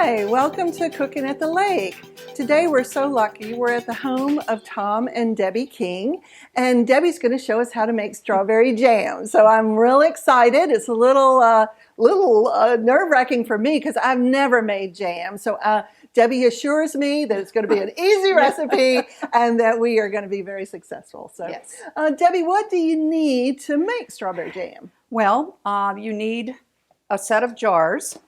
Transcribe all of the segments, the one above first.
Hi, welcome to Cooking at the Lake. Today we're so lucky. We're at the home of Tom and Debbie King, and Debbie's going to show us how to make strawberry jam. So I'm real excited. It's a little nerve-wracking for me because I've never made jam. So Debbie assures me that it's going to be an easy recipe and that we are going to be very successful. So, yes. Debbie, what do you need to make strawberry jam? Well, you need a set of jars.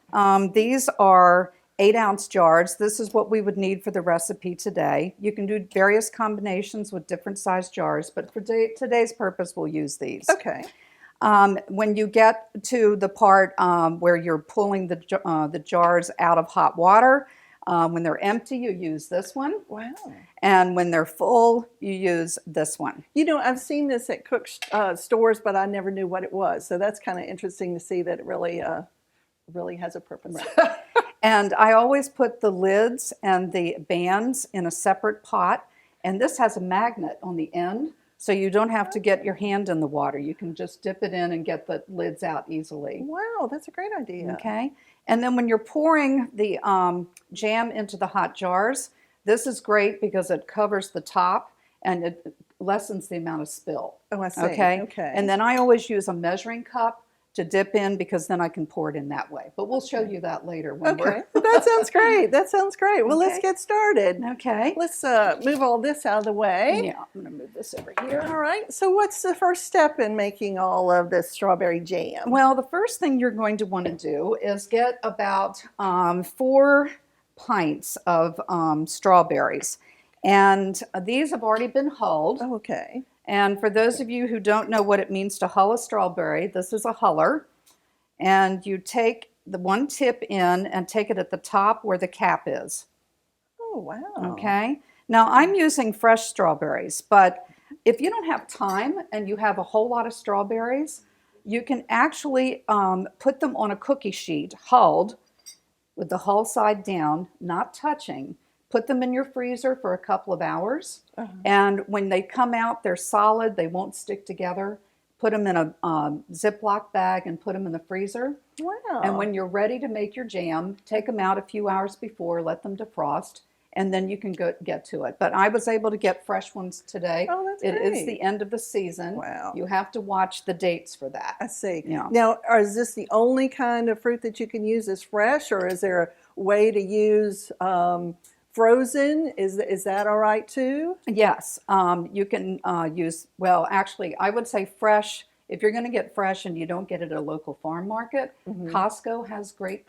These are 8-ounce jars. This is what we would need for the recipe today. You can do various combinations with different size jars, but for today's purpose, we'll use these. Okay. When you get to the part where you're pulling the jars out of hot water, when they're empty, you use this one. Wow. And when they're full, you use this one. You know, I've seen this at cook stores, but I never knew what it was. So that's kind of interesting to see that it really has a purpose. Right. And I always put the lids and the bands in a separate pot. And this has a magnet on the end, so you don't have to get your hand in the water. You can just dip it in and get the lids out easily. Wow, that's a great idea. Okay. And then when you're pouring the jam into the hot jars, this is great because it covers the top and it lessens the amount of spill. Oh, I see. Okay. Okay. And then I always use a measuring cup to dip in because then I can pour it in that way. But we'll show you that later. Okay. That sounds great. That sounds great. Well, let's get started. Okay. Let's move all this out of the way. Yeah, I'm going to move this over here. All right. So what's the first step in making all of this strawberry jam? Well, the first thing you're going to want to do is get about 4 pints of strawberries. And these have already been hulled. Oh, okay. And for those of you who don't know what it means to hull a strawberry, this is a huller. And you take the one tip in and take it at the top where the cap is. Oh, wow. Okay. Now I'm using fresh strawberries, but if you don't have time and you have a whole lot of strawberries, you can actually put them on a cookie sheet, hulled, with the hull side down, not touching. Put them in your freezer for a couple of hours. And when they come out, they're solid. They won't stick together. Put them in a Ziploc bag and put them in the freezer. Wow. And when you're ready to make your jam, take them out a few hours before, let them defrost, and then you can get to it. But I was able to get fresh ones today. Oh, that's It great. is the end of the season. Wow. You have to watch the dates for that. I see. Yeah. Now, is this the only kind of fruit that you can use as fresh, or is there a way to use frozen? Is that all right too? Yes, you can use, well, actually, I would say fresh. If you're going to get fresh and you don't get it at a local farm market, Costco has great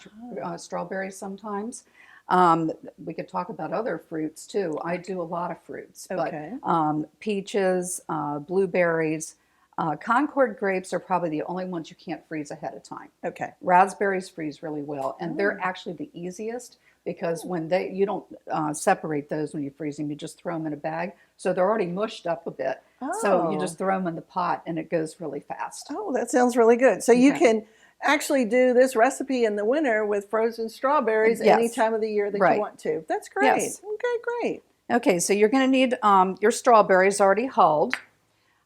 strawberries sometimes. We could talk about other fruits too. I do a lot of fruits, Okay. but peaches, blueberries, Concord grapes are probably the only ones you can't freeze ahead of time. Okay. Raspberries freeze really well, and they're actually the easiest because when you don't separate those when you freeze them, you just throw them in a bag. So they're already mushed up a bit. So you just throw them in the pot and it goes really fast. Oh, that sounds really good. So you can actually do this recipe in the winter with frozen strawberries any time of the year that you want to. That's great. Yes. Okay, great. Okay, so you're going to need your strawberries already hulled.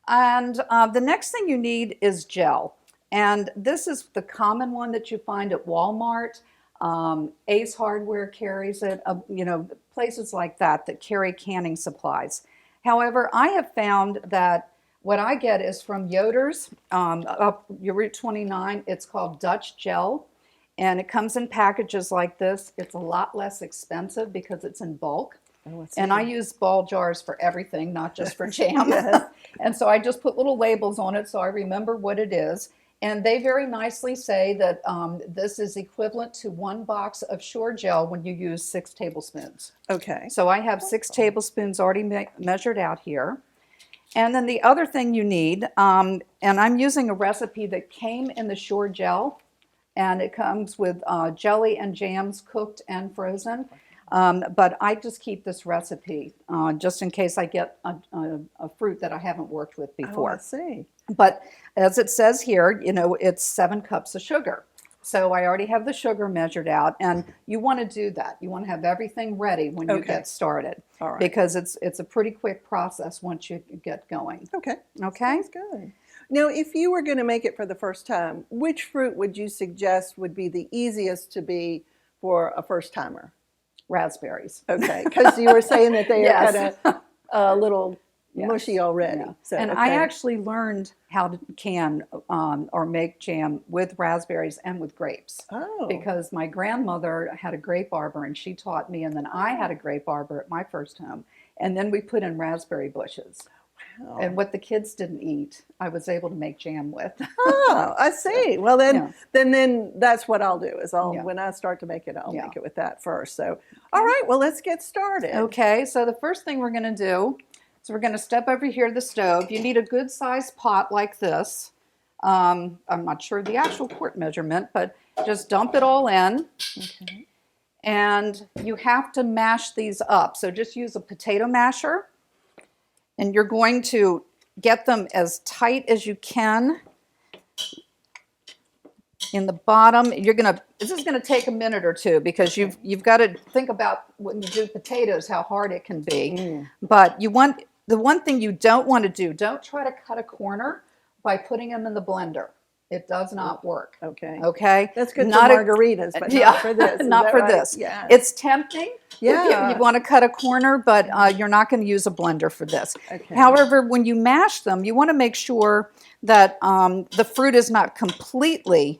And the next thing you need is gel. And this is the common one that you find at Walmart. Ace Hardware carries it, you know, places like that carry canning supplies. However, I have found that what I get is from YODER'S, up your Route 29. It's called Dutch Gel, and it comes in packages like this. It's a lot less expensive because it's in bulk. Oh, and I use ball jars for everything, not just for jam. And so I just put little labels on it so I remember what it is. And they very nicely say that this is equivalent to 1 box of Sure Gel when you use 6 tablespoons. Okay. So I have 6 tablespoons already measured out here. And then the other thing you need, and I'm using a recipe that came in the Sure Gel, and it comes with jelly and jams cooked and frozen. But I just keep this recipe just in case I get a fruit that I haven't worked with before. Oh, I see. But as it says here, you know, it's 7 cups of sugar. So I already have the sugar measured out, and you want to do that. You want to have everything ready when you get started. All right. Because it's a pretty quick process once you get going. Okay. Okay? That's good. Now, if you were going to make it for the first time, which fruit would you suggest would be the easiest to be for a first timer? Raspberries. Okay, because you were saying that they Yes. are kind of a little Yes. mushy already. Yeah. So, and I actually learned how to can or make jam with raspberries and with grapes. Oh. Because my grandmother had a grape arbor and she taught me, and then I had a grape arbor at my first home. And then we put in raspberry bushes. Wow. And what the kids didn't eat, I was able to make jam with. Oh, I see. Well, then, Yeah. then that's what I'll do is Yeah. when I start to make it, I'll Yeah. make it with that first. So, all right, well, let's get started. Okay, so the first thing we're going to do is we're going to step over here to the stove. You need a good sized pot like this. I'm not sure the actual quart measurement, but just dump it all in. Okay. And you have to mash these up. So just use a potato masher. And you're going to get them as tight as you can in the bottom. This is gonna take a minute or two because you've got to think about when you do potatoes how hard it can be. But the one thing you don't want to do, don't try to cut a corner by putting them in the blender. It does not work. Okay. Okay. That's good Not for margaritas, but yeah, not for this. Is not that for right? this. Yeah. It's tempting. Yeah. If you want to cut a corner, but you're not going to use a blender for this. Okay. However, when you mash them, you want to make sure that the fruit is not completely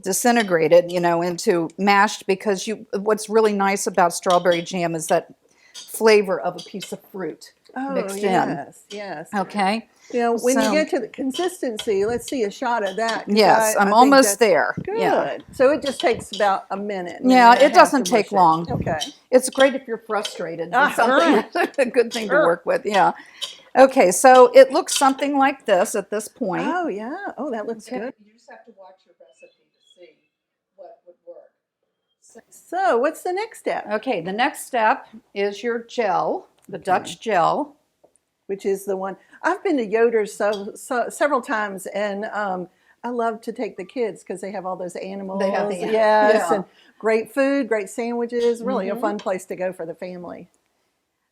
disintegrated, into mashed, because what's really nice about strawberry jam is that flavor of a piece of fruit mixed yes, yes. in. Okay. When you get to the consistency, let's see a shot of that. Yes, I I'm think almost that's there. Good. Yeah. So it just takes about a minute. Yeah, and then it doesn't take long. Okay. It's great if you're frustrated. It's something Right. a good thing to work with. Yeah. Okay, so it looks something like this at this point. Oh yeah. Oh, that looks good. You just have to watch your recipe to see what would work. So what's the next step? Okay, the next step is your gel, the Dutch gel. Which is the one I've been to YODER'S several times, and I love to take the kids because they have all those animals. They have and great food, great sandwiches. Really a fun place to go for the family.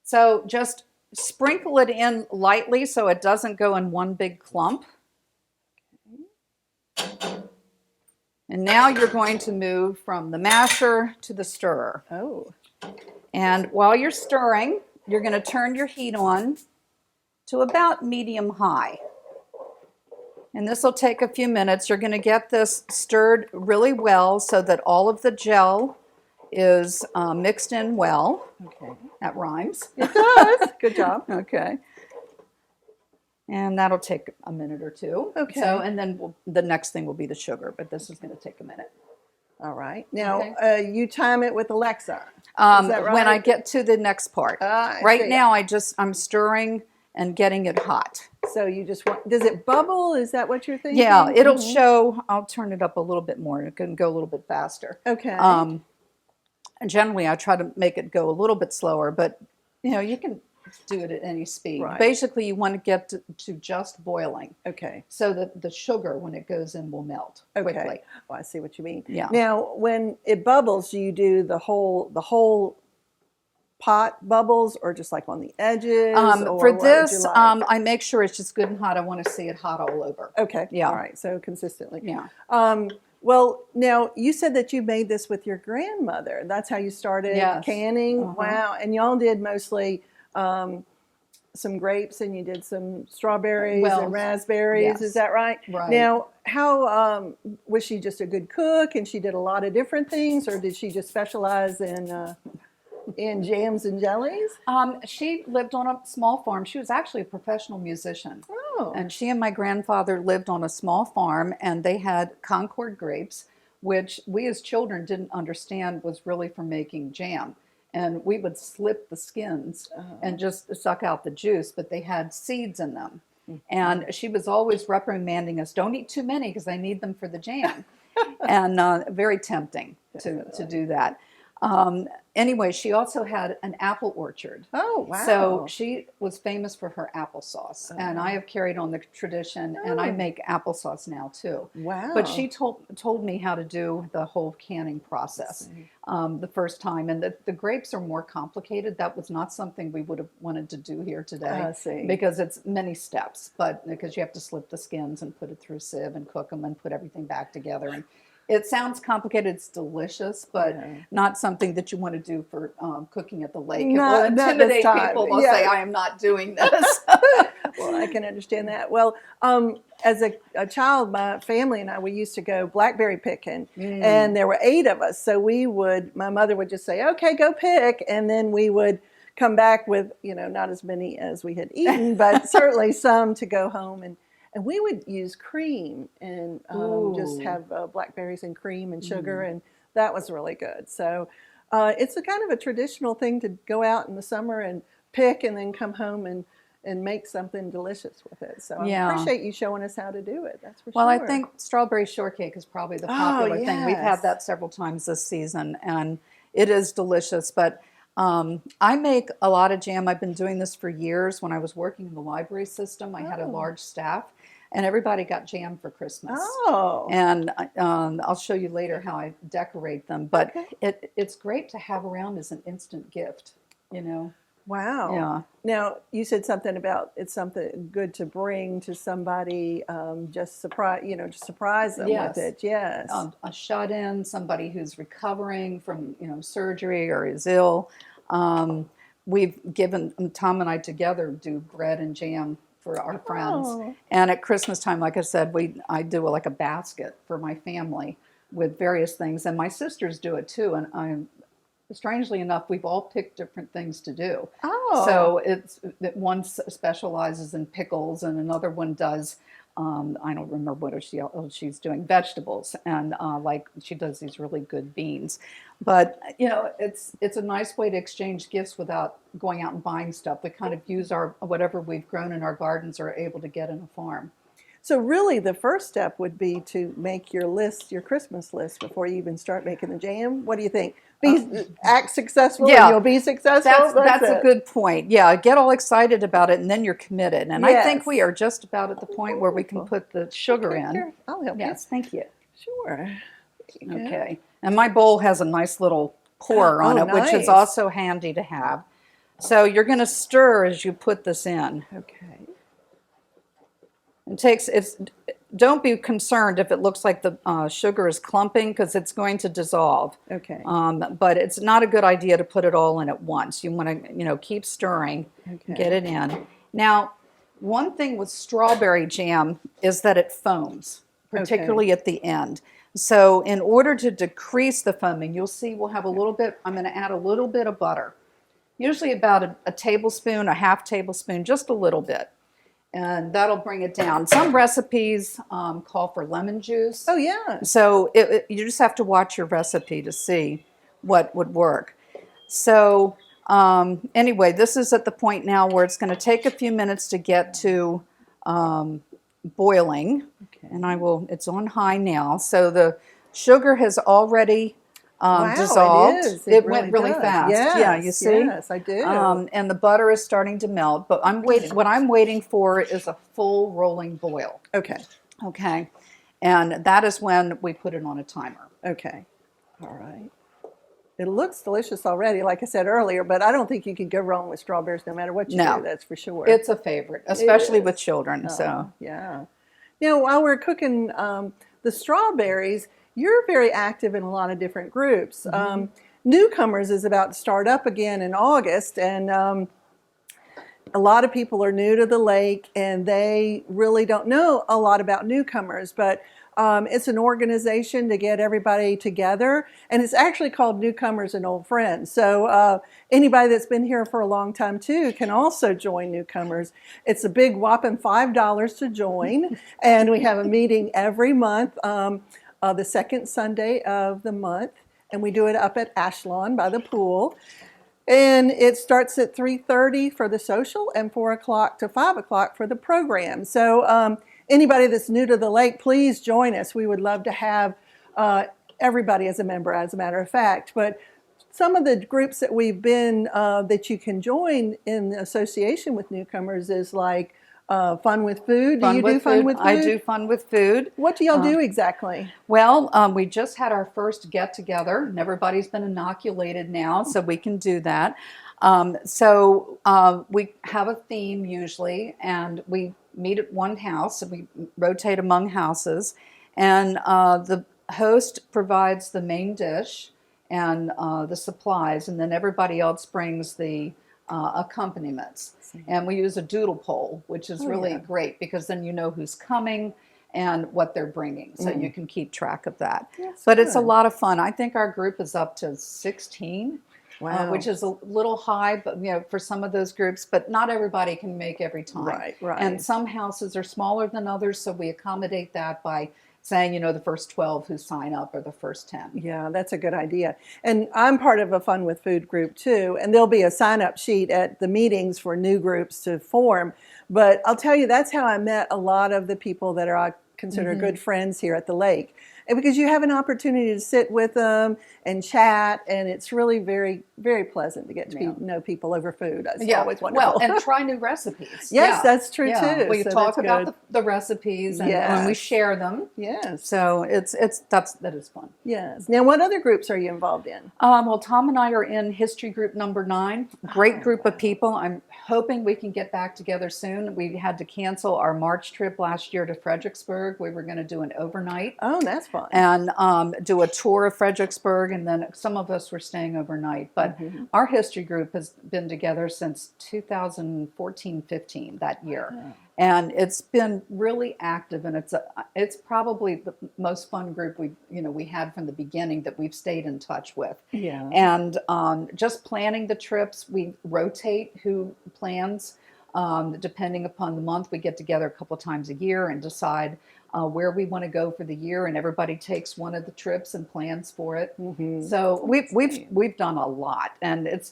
So just sprinkle it in lightly so it doesn't go in one big clump. And now you're going to move from the masher to the stirrer. Oh. And while you're stirring, you're going to turn your heat on to about medium high. And this will take a few minutes. You're going to get this stirred really well so that all of the gel is mixed in well. Okay. That rhymes. It does. Good job. Okay. And that'll take a minute or two. Okay. So, and then the next thing will be the sugar, but this is going to take a minute. All right. Now, you time it with Alexa. Is that right? When I get to the next part. Right now, I'm stirring and getting it hot. So you just want, does it bubble? Is that what you're thinking? Yeah, it'll show. I'll turn it up a little bit more. It can go a little bit faster. Okay. And generally, I try to make it go a little bit slower, but you can do it at any speed. Right. Basically, you want to get to just boiling. Okay. So that the sugar, when it goes in, will melt quickly. Oh, I see what you mean. Yeah. Now, when it bubbles, do you do the whole pot bubbles, or just like on the edges? For this, I make sure it's just good and hot. I want to see it hot all over. Okay. Yeah. All right. So consistently. Yeah. Well, now you said that you made this with your grandmother. That's how you started canning. Wow. And y'all did mostly some grapes, and you did some strawberries and raspberries. Yes. Is that right? Right. Now, how was she just a good cook, and she did a lot of different things, or did she just specialize in jams and jellies? She lived on a small farm. She was actually a professional musician. Oh. And she and my grandfather lived on a small farm, and they had Concord grapes, which we as children didn't understand was really for making jam. And we would slip the skins and just suck out the juice, but they had seeds in them. And she was always reprimanding us, don't eat too many because I need them for the jam. And very tempting to do that. Anyway, she also had an apple orchard. Oh, wow. So she was famous for her applesauce. And I have carried on the tradition, and I make applesauce now too. Wow. But she told me how to do the whole canning process the first time. And the grapes are more complicated. That was not something we would have wanted to do here today. I see. Because it's many steps, but because you have to slip the skins and put it through a sieve and cook them and put everything back together. And It sounds complicated. It's delicious, but not something that you want to do for cooking at the lake. It will intimidate people. They'll say, I am not doing this. Well, I can understand that. Well, as a child, my family and I, we used to go blackberry picking, and there were 8 of us. So my mother would just say, okay, go pick. And then we would come back with, not as many as we had eaten, but certainly some to go home. And we would use cream and just have blackberries and cream and sugar, and that was really good. So it's a kind of a traditional thing to go out in the summer and pick and then come home and make something delicious with it. So I appreciate you showing us how to do it. That's for sure. Well, I think strawberry shortcake is probably the popular thing. We've had that several times this season, and it is delicious. But I make a lot of jam. I've been doing this for years. When I was working in the library system, I had a large staff. And everybody got jam for Christmas. Oh. And I'll show you later how I decorate them. But it's great to have around as an instant gift, Wow. Yeah. Now, you said something about it's something good to bring to somebody, just surprise them with it. Yes. A shut-in, somebody who's recovering from, surgery or is ill. We've given, Tom and I together do bread and jam for our friends. And at Christmas time, like I said, I do like a basket for my family with various things. And my sisters do it too. And strangely enough, we've all picked different things to do. So it's that one specializes in pickles and another one does, I don't remember what she's doing, vegetables. And like she does these really good beans. But, it's a nice way to exchange gifts without going out and buying stuff. We kind of use whatever we've grown in our gardens or are able to get in a farm. So really the first step would be to make your Christmas list before you even start making the jam. What do you think? Act successful and you'll be successful? That's a good point. Yeah, get all excited about it and then you're committed. And I think we are just about at the point where we can put the sugar in. Here, I'll help you. Yes, thank you. Sure. Okay. And my bowl has a nice little pour on it, which is also handy to have. So you're going to stir as you put this in. Okay. Don't be concerned if it looks like the sugar is clumping because it's going to dissolve. Okay. But it's not a good idea to put it all in at once. You want to, keep stirring, get it in. Now, one thing with strawberry jam is that it foams, particularly at the end. So in order to decrease the foaming, you'll see we'll have a little bit, I'm going to add a little bit of butter. Usually about a tablespoon, a half tablespoon, just a little bit. And that'll bring it down. Some recipes call for lemon juice. Oh, yeah. So you just have to watch your recipe to see what would work. So anyway, this is at the point now where it's going to take a few minutes to get to boiling. Okay. And it's on high now. So the sugar has already dissolved. It went really fast. Yes, yeah, you see? Yes, I do. And the butter is starting to melt, but what I'm waiting for is a full rolling boil. Okay. Okay. And that is when we put it on a timer. Okay. All right. It looks delicious already, like I said earlier, but I don't think you can go wrong with strawberries no matter what you do, that's for sure. It's a favorite, especially with children. So yeah. Now, while we're cooking the strawberries, you're very active in a lot of different groups. Newcomers is about to start up again in August, and a lot of people are new to the lake, and they really don't know a lot about newcomers, but it's an organization to get everybody together, and it's actually called Newcomers and Old Friends. So anybody that's been here for a long time too can also join Newcomers. It's a big whopping $5 to join, and we have a meeting every month. The second Sunday of the month, and we do it up at Ashlawn by the pool. And it starts at 3:30 for the social and 4 o'clock to 5 o'clock for the program. So anybody that's new to the lake, please join us. We would love to have everybody as a member, as a matter of fact. But some of the groups that we've been, that you can join in association with Newcomers is like Fun with Food. Do you do Fun with Food? I do Fun with Food. What do y'all do exactly? Well, we just had our first get-together, and everybody's been inoculated now, so we can do that. We have a theme usually, and we meet at one house, and we rotate among houses. And host provides the main dish and the supplies, and then everybody else brings the accompaniments. And we use a doodle poll, which is really great because then you know who's coming and what they're bringing, so you can keep track of that. But it's a lot of fun. I think our group is up to 16. Wow. Which is a little high, but for some of those groups, but not everybody can make every time. Right, right. And some houses are smaller than others, so we accommodate that by saying, the first 12 who sign up or the first 10. Yeah, that's a good idea. And I'm part of a Fun with Food group too, and there'll be a sign-up sheet at the meetings for new groups to form. But I'll tell you, that's how I met a lot of the people that I consider good friends here at the lake. And because you have an opportunity to sit with them and chat, and it's really very, very pleasant to get to know people over food. It's always wonderful. Well, and try new recipes. Yes, that's true too. We So talk about the recipes and we share them. Yes. So that is fun. Yes. Now, what other groups are you involved in? Well, Tom and I are in history group number 9. Great group of people. I'm hoping we can get back together soon. We had to cancel our March trip last year to Fredericksburg. We were going to do an overnight. Oh, that's fun. And do a tour of Fredericksburg, and then some of us were staying overnight. But our history group has been together since 2014-15, that year. And it's been really active, and it's probably the most fun group we had from the beginning that we've stayed in touch with. Yeah. And just planning the trips, we rotate who plans. Depending upon the month, we get together a couple times a year and decide where we want to go for the year, and everybody takes one of the trips and plans for it. So we've done a lot, and it's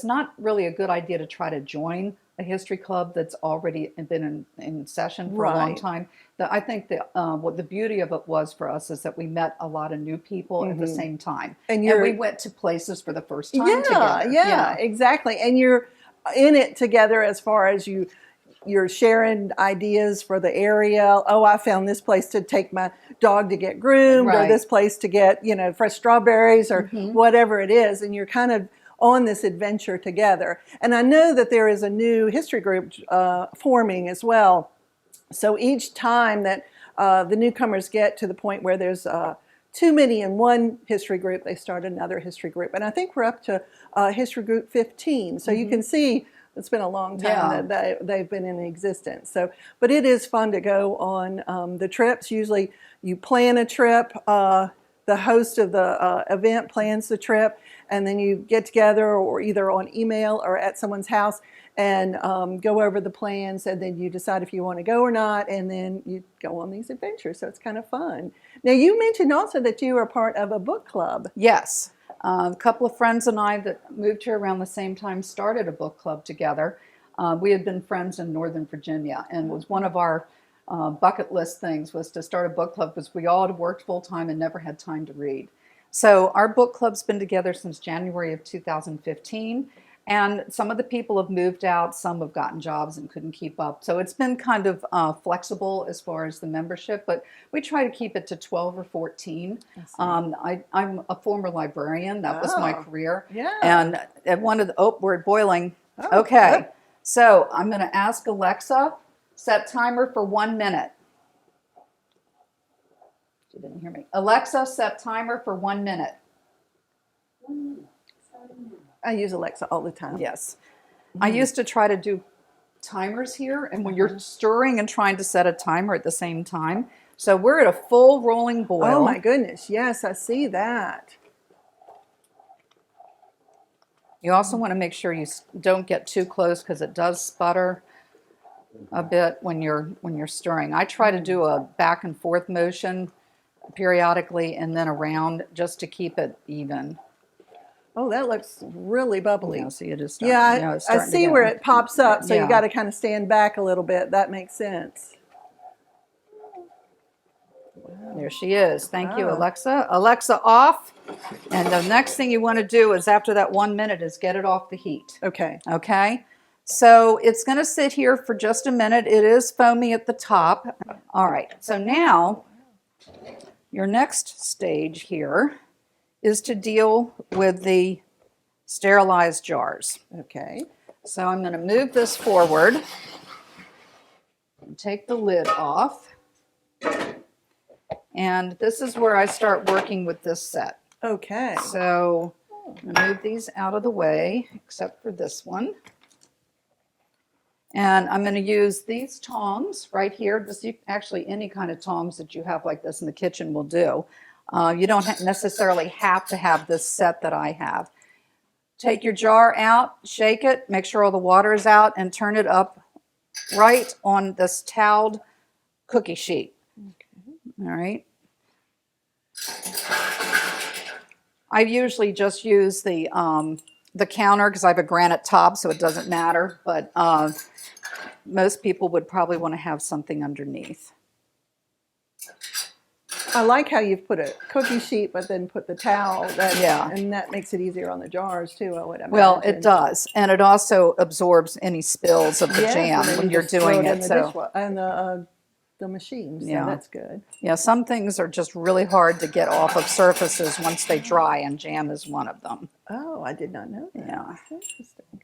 not really a good idea to try to join a history club that's already been in session for a long time. I think that what the beauty of it was for us is that we met a lot of new people at the same time, and we went to places for the first time together. Yeah, exactly. And you're in it together as far as you're sharing ideas for the area. Oh, I found this place to take my dog to get groomed, or this place to get, fresh strawberries, or whatever it is. And you're kind of on this adventure together. And I know that there is a new history group forming as well. So each time that the newcomers get to the point where there's too many in one history group, they start another history group. And I think we're up to history group 15. So you can see it's been a long time that they've been in existence. So, but it is fun to go on the trips. Usually you plan a trip, the host of the event plans the trip, and then you get together or either on email or at someone's house and go over the plans, and then you decide if you want to go or not, and then you go on these adventures. So it's kind of fun. Now, you mentioned also that you are part of a book club. Yes. A couple of friends and I that moved here around the same time started a book club together. We had been friends in Northern Virginia, and was one of our bucket list things was to start a book club because we all had worked full time and never had time to read. So our book club's been together since January of 2015. And some of the people have moved out, some have gotten jobs and couldn't keep up. So it's been kind of flexible as far as the membership, but we try to keep it to 12 or 14. I'm a former librarian. That was my career. Yeah. And at one of the, we're boiling. Okay. So I'm going to ask Alexa, set timer for 1 minute. She didn't hear me. Alexa, set timer for 1 minute. 1 minute. I use Alexa all the time. Yes. I used to try to do timers here, and when you're stirring and trying to set a timer at the same time. So we're at a full rolling boil. Oh my goodness. Yes, I see that. You also want to make sure you don't get too close because it does sputter a bit when you're stirring. I try to do a back and forth motion periodically and then around just to keep it even. Oh, that looks really bubbly. Yeah, so you just I see where it pops up, so you got to kind of stand back a little bit. That makes sense. There she is. Thank you, Alexa. Alexa off. And the next thing you want to do is after that 1 minute is get it off the heat. Okay. Okay. So it's going to sit here for just a minute. It is foamy at the top. All right. So now your next stage here is to deal with the sterilized jars. Okay. So I'm going to move this forward and take the lid off. And this is where I start working with this set. Okay. So I'm gonna move these out of the way, except for this one. And I'm going to use these tongs right here. Actually, any kind of tongs that you have like this in the kitchen will do. You don't necessarily have to have this set that I have. Take your jar out, shake it, make sure all the water is out, and turn it up right on this toweled cookie sheet. Okay. All right. I usually just use the counter because I have a granite top, so it doesn't matter. But most people would probably want to have something underneath. I like how you've put a cookie sheet, but then put the towel. Yeah. And that makes it easier on the jars too, I would imagine. Well, it does. And it also absorbs any spills of the jam when you're doing it. And the machine, so yeah, that's good. Yeah, some things are just really hard to get off of surfaces once they dry, and jam is one of them. Oh, I did not know that. Yeah. That's interesting.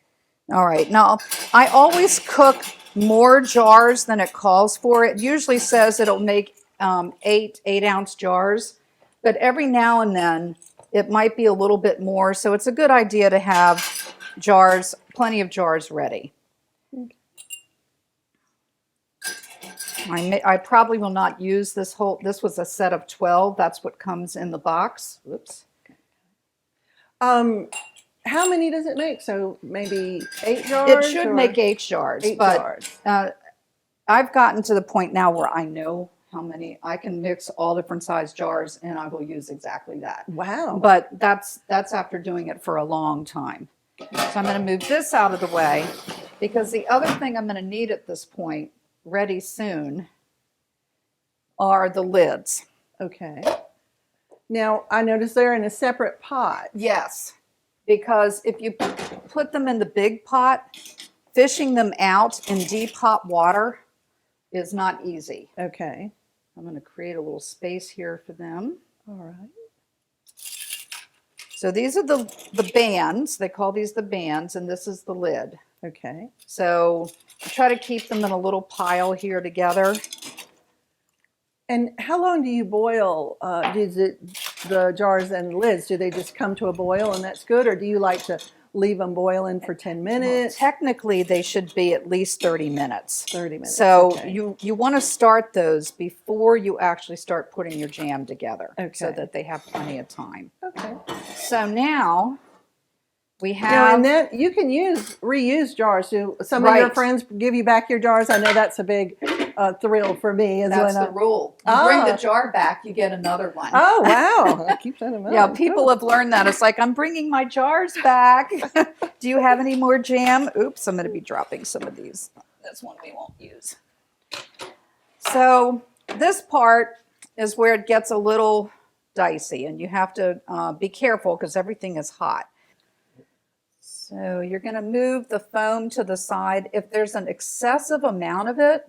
All right, now I always cook more jars than it calls for. It usually says it'll make 8-ounce jars, but every now and then it might be a little bit more, so it's a good idea to have jars, plenty of jars ready. I probably will not use this was a set of 12. That's what comes in the box. Whoops. How many does it make? So maybe 8 jars? It should make 8 jars. 8 but, jars. I've gotten to the point now where I know how many. I can mix all different size jars, and I will use exactly that. Wow. But that's after doing it for a long time. So I'm going to move this out of the way, because the other thing I'm going to need at this point, ready soon, are the lids. Okay. Now, I noticed they're in a separate pot. Yes, because if you put them in the big pot, fishing them out in deep hot water is not easy. Okay. I'm going to create a little space here for them. All right. So these are the bands. They call these the bands, and this is the lid. Okay. So I try to keep them in a little pile here together. And how long do you boil the jars and lids? Do they just come to a boil and that's good? Or do you like to leave them boiling for 10 minutes? Well, technically, they should be at least 30 minutes. 30 minutes. So okay. you want to start those before you actually start putting your jam together, so Okay. that they have plenty of time. Okay. So now we have... Now, and then you can reuse jars. Do some of your Right. friends give you back your jars? I know that's a big thrill for me. That's the rule. You bring the jar back, you get another one. Oh, wow. I keep that in mind. Yeah, people have learned that. It's like, I'm bringing my jars back. Do you have any more jam? Oops, I'm going to be dropping some of these. This one we won't use. So this part is where it gets a little dicey, and you have to be careful because everything is hot. So you're going to move the foam to the side. If there's an excessive amount of it,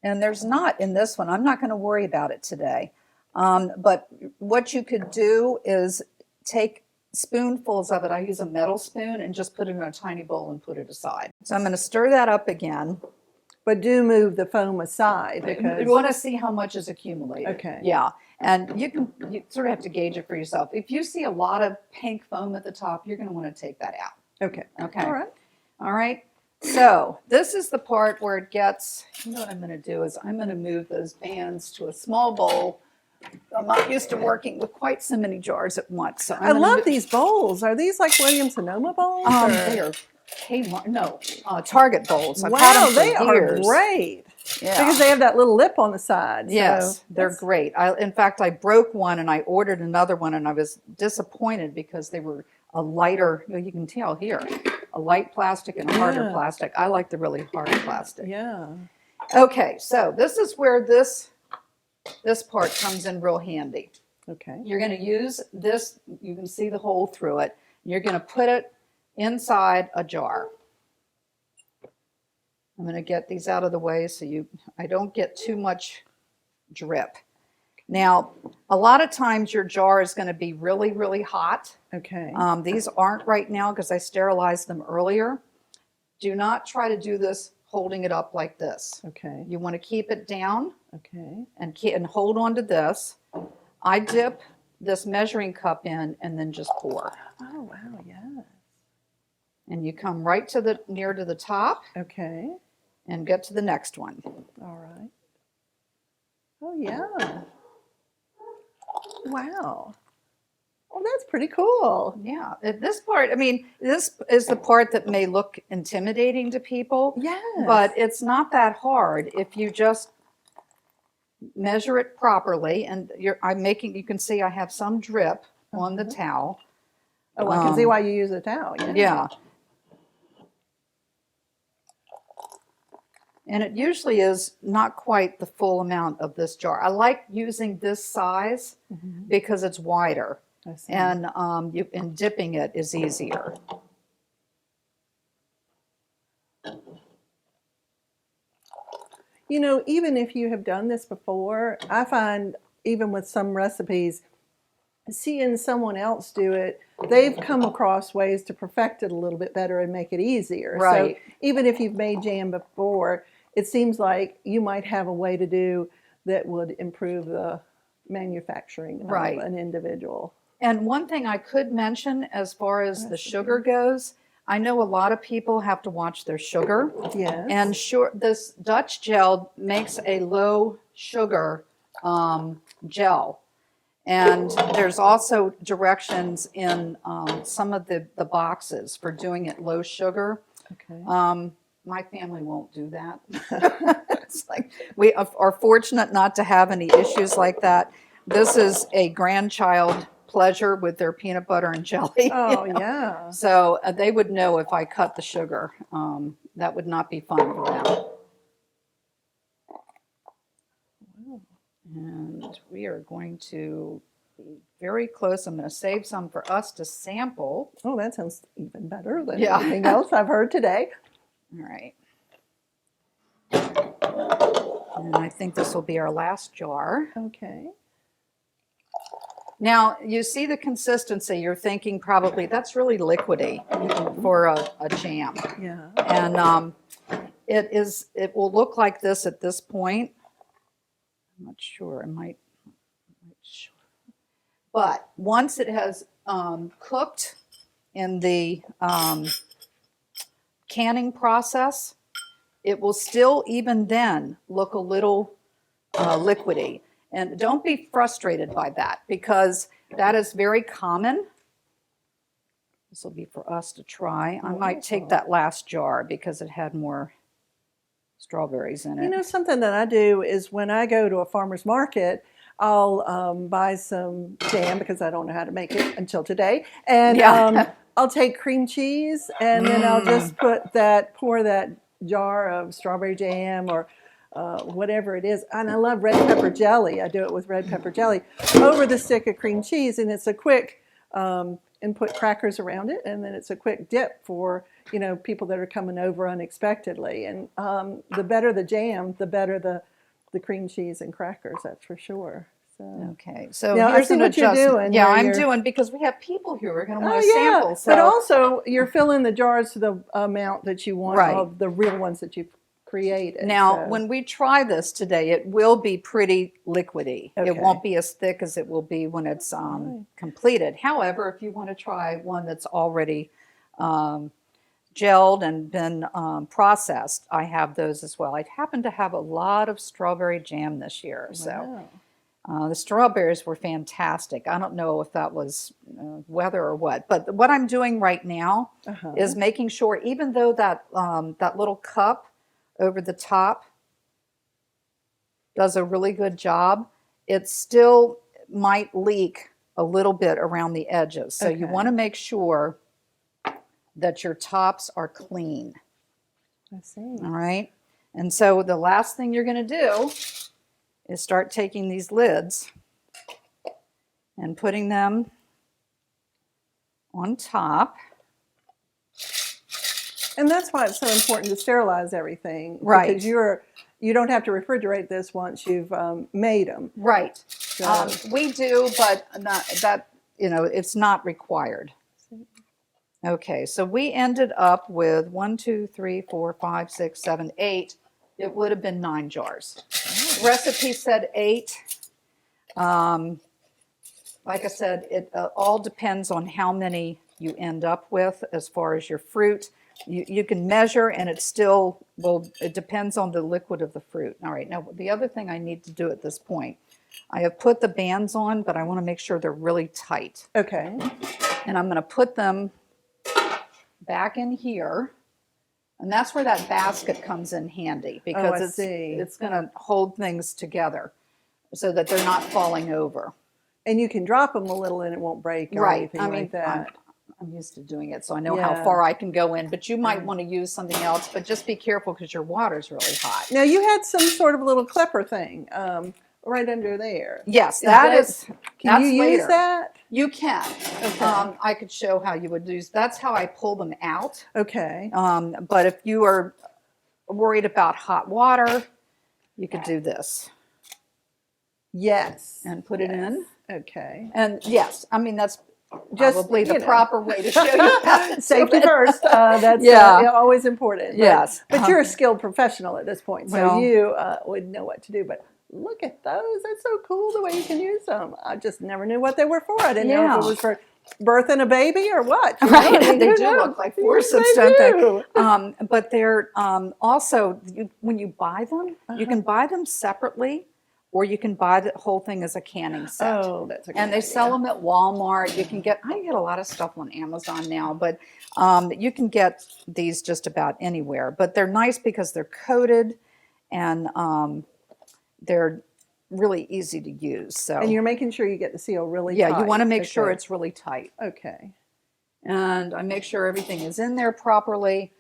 and there's not in this one, I'm not going to worry about it today. But what you could do is take spoonfuls of it. I use a metal spoon and just put it in a tiny bowl and put it aside. So I'm going to stir that up again. But do move the foam aside because You want to see how much is accumulated. Okay. Yeah. And you sort of have to gauge it for yourself. If you see a lot of pink foam at the top, you're going to want to take that out. Okay. Okay. All right. All right. So this is the part where it gets, you know what I'm going to do is I'm going to move those bands to a small bowl. I'm not used to working with quite so many jars at once. So I love these bowls. Are these like Williams-Sonoma bowls? They are Kmart, no, Target bowls. I've had Wow, them for they are years. great. Yeah. Because they have that little lip on the side. Yes, so they're great. In fact, I broke one and I ordered another one, and I was disappointed because they were a lighter, you can tell here, a light plastic and a harder plastic. I like the really hard plastic. Yeah. Okay, so this is where this part comes in real handy. Okay. You're going to use this, you can see the hole through it. You're going to put it inside a jar. I'm going to get these out of the way so I don't get too much drip. Now, a lot of times your jar is going to be really, really hot. Okay. These aren't right now because I sterilized them earlier. Do not try to do this holding it up like this. Okay. You want to keep it down Okay. and hold on to this. I dip this measuring cup in and then just pour. Oh, wow, yeah. And you come right to the near to the top Okay. and get to the next one. All right. Oh, yeah. Wow. Oh, that's pretty cool. Yeah, this part, I mean, this is the part that may look intimidating to people. Yes. But it's not that hard if you just measure it properly. And I'm making, you can see I have some drip on the towel. Oh, I can see why you use a towel. Yeah. Yeah. And it usually is not quite the full amount of this jar. I like using this size because it's wider. I see. And dipping it is easier. You know, even if you have done this before, I find even with some recipes, seeing someone else do it, they've come across ways to perfect it a little bit better and make it easier. Right. So even if you've made jam before, it seems like you might have a way to do that would improve the manufacturing of an individual. And one thing I could mention as far as the sugar goes, I know a lot of people have to watch their sugar. Yes. And this Dutch gel makes a low sugar gel. And there's also directions in some of the boxes for doing it low sugar. Okay. My family won't do that. It's like we are fortunate not to have any issues like that. This is a grandchild pleasure with their peanut butter and jelly. Oh, yeah. So they would know if I cut the sugar. That would not be fun for them. And we are going to be very close. I'm going to save some for us to sample. Oh, that sounds even better than anything else I've heard today. All right. And I think this will be our last jar. Okay. Now, you see the consistency. You're thinking probably that's really liquidy for a jam. Yeah. And it will look like this at this point. I'm not sure. I might sure. But once it has cooked in the canning process, it will still even then look a little liquidy. And don't be frustrated by that because that is very common. This will be for us to try. I might take that last jar because it had more strawberries in it. You know, something that I do is when I go to a farmer's market, I'll buy some jam because I don't know how to make it until today. And I'll take cream cheese and then I'll just pour that jar of strawberry jam or whatever it is. And I love red pepper jelly. I do it with red pepper jelly over the stick of cream cheese. And it's a quick, and put crackers around it. And then it's a quick dip for, you know, people that are coming over unexpectedly. And the better the jam, the better the cream cheese and crackers, that's for sure. So. Okay, so now, here's I see an what you're adjustment. doing. Yeah, I'm doing because we have people who are going to want to sample. So. But also, you're filling the jars to the amount that you want of the real ones that you've created. Now, when we try this today, it will be pretty liquidy. Okay. It won't be as thick as it will be when it's completed. However, if you want to try one that's already gelled and been processed, I have those as well. I happen to have a lot of strawberry jam this year. So the strawberries were fantastic. I don't know if that was weather or what, but what I'm doing right now is making sure, even though that little cup over the top does a really good job, it still might leak a little bit around the edges. So you want to make sure that your tops are clean. I see. All right. And so the last thing you're going to do is start taking these lids and putting them on top. And that's why it's so important to sterilize everything. Right. Because you don't have to refrigerate this once you've made them. Right. So. We do, but not that, you know, it's not required. Okay, so we ended up with 1, 2, 3, 4, 5, 6, 7, 8. It would have been 9 jars. Recipe said 8. Like I said, it all depends on how many you end up with as far as your fruit. You can measure, and it still will, it depends on the liquid of the fruit. All right, now the other thing I need to do at this point, I have put the bands on, but I want to make sure they're really tight. Okay. And I'm going to put them back in here. And that's where that basket comes in handy, because it's going to hold things together so that they're not falling over. And you can drop them a little and it won't break or anything like that. I'm used to doing it, so I know how far I can go in. But you might want to use something else, but just be careful because your water's really hot. Now, you had some sort of little clipper thing right under there. Yes, that's Can you use later. that? You can. Okay. I could show how you would use. That's how I pull them out. Okay. But if you are worried about hot water, you could do this. Yes. And put it in. Okay. And yes, I mean, that's Just, probably the proper way to show you how to safety do it. first. That's always important. Yes. But you're a skilled professional at this point, so Well, you would know what to do. But look at those. That's so cool the way you can use them. I just never knew what they were for. I didn't know if it was for birthing a baby or what. You know? Right, I mean, they who do knows? look like forceps, don't they? But they're also, when you buy them, you can buy them separately, or you can buy the whole thing as a canning set. Oh, that's a good And they idea. sell them at Walmart. You can get, I get a lot of stuff on Amazon now, but you can get these just about anywhere. But they're nice because they're coated, and they're really easy to use. So, And you're making sure you get the seal really tight. yeah, you want to make sure it's really tight. Okay. And I make sure everything is in there properly.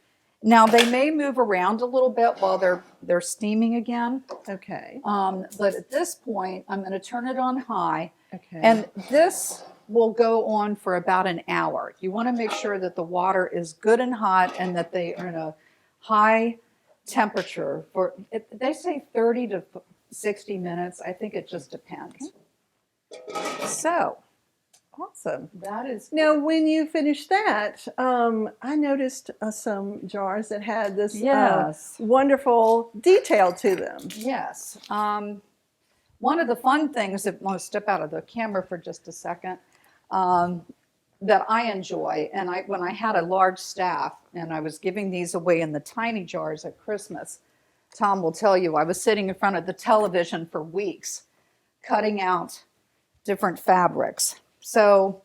Now they may move around a little bit while they're steaming again. Okay. But at this point, I'm going to turn it on high. Okay. And this will go on for about an hour. You want to make sure that the water is good and hot, and that they are in a high temperature for, they say 30 to 60 minutes. I think it just depends. So Awesome. that is, Now, when you finish that, I noticed some jars that had this Yes. wonderful detail to them. yes. One of the fun things, if I want to step out of the camera for just a second, that I enjoy, and when I had a large staff and I was giving these away in the tiny jars at Christmas, Tom will tell you, I was sitting in front of the television for weeks, cutting out different fabrics. So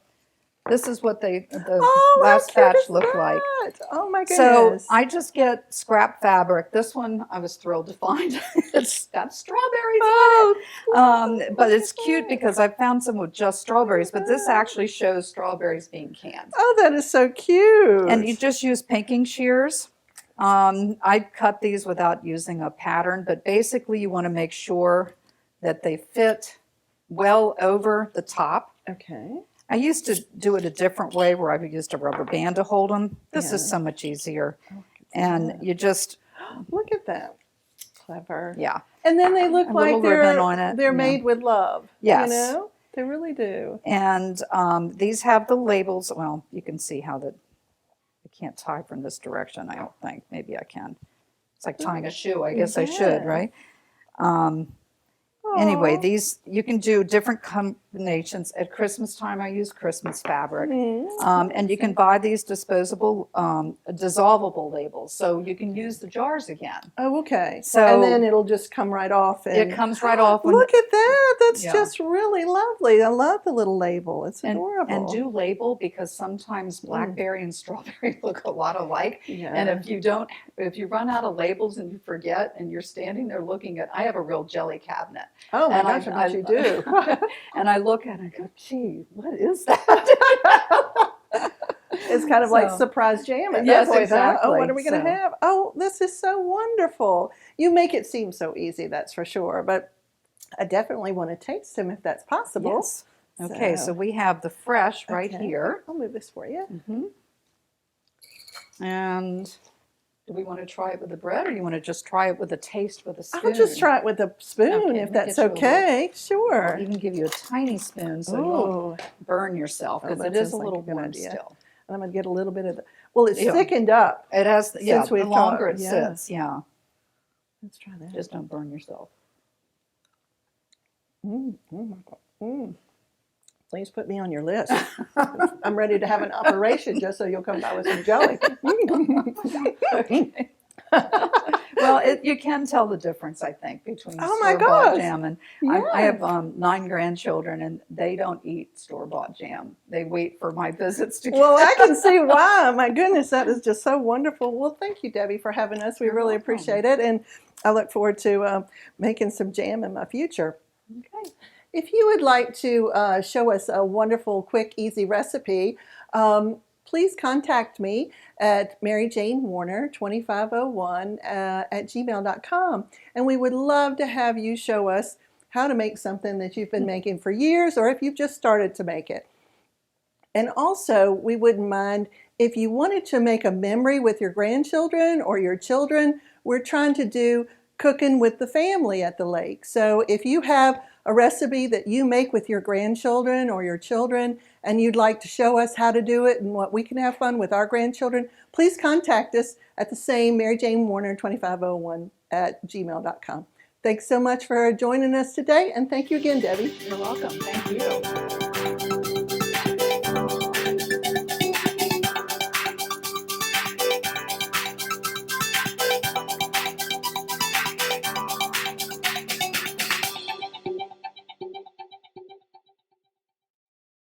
this is what the last batch looked like. Oh my So goodness. I just get scrap fabric. This one I was thrilled to find. It's got strawberries on it. But it's cute because I found some with just strawberries, but this actually shows strawberries being canned. Oh, that is so cute. And you just use pinking shears. I cut these without using a pattern, but basically you want to make sure that they fit well over the top. Okay. I used to do it a different way where I used a rubber band to hold them. This is so much easier. And you just, Look at that. Clever. yeah. And then they look A like little ribbon on it, they're yeah. made with love. Yes. You know? They really do. And these have the labels. Well, you can see how I can't tie from this direction, I don't think. Maybe I can. It's like tying a shoe. I guess I should, Yeah. right? Anyway, Aw. these, you can do different combinations. At Christmas time, I use Christmas fabric. Mhm. And you can buy these disposable, dissolvable labels. So you can use the jars again. Oh, okay. So- and then it'll just come right off. And It comes right off. when- look at that. That's Yeah. just really lovely. I love the little label. It's adorable. And do label, because sometimes blackberry and strawberry look a lot alike. Yeah. And if you run out of labels and you forget and you're standing there looking at, I have a real jelly cabinet. Oh my And gosh, I bet you do. And I look at it and go, gee, what is that? It's kind of like So- surprise jam at Yes, that point. Huh? Oh, exactly. what are we going to So- have? Oh, this is so wonderful. You make it seem so easy, that's for sure. But I definitely want to taste them if that's possible. Yes. Okay, so we have the fresh right Okay. here. I'll move this for you. And do we want to try it with the bread, or you want to just try it with a taste with a spoon? I'll just try it with a spoon Okay, if let me that's get you a little- okay. I'll Sure. even give you a tiny spoon so you won't Oh, burn yourself, because that it is sounds a like little a good warm idea. still. And I'm going to get a little bit of the, well, it's Yeah. thickened up. It has, yeah, Since the we've longer talked, it yeah. sits, yeah. Let's try that. Just don't burn yourself. Please put me on your list. I'm ready to have an operation just so you'll come by with some jelly. Okay. Well, you can tell the difference, I think, between Oh my store-bought gosh. jam and Yeah. I have 9 grandchildren, and they don't eat store-bought jam. They wait for my visits to. Well, I can see why. My goodness, that is just so wonderful. Well, thank you, Debbie, for having us. We You're really welcome. appreciate it, and I look forward to making some jam in my future. Okay. If you would like to show us a wonderful, quick, easy recipe, please contact me at maryjanewarner2501 at gmail.com. And we would love to have you show us how to make something that you've been making for years, or if you've just started to make it. And also, we wouldn't mind if you wanted to make a memory with your grandchildren or your children. We're trying to do cooking with the family at the lake. So if you have a recipe that you make with your grandchildren or your children and you'd like to show us how to do it and what we can have fun with our grandchildren, please contact us at the same maryjanewarner2501 at gmail.com. Thanks so much for joining us today, and thank you again, Debbie. You're welcome. Thank you.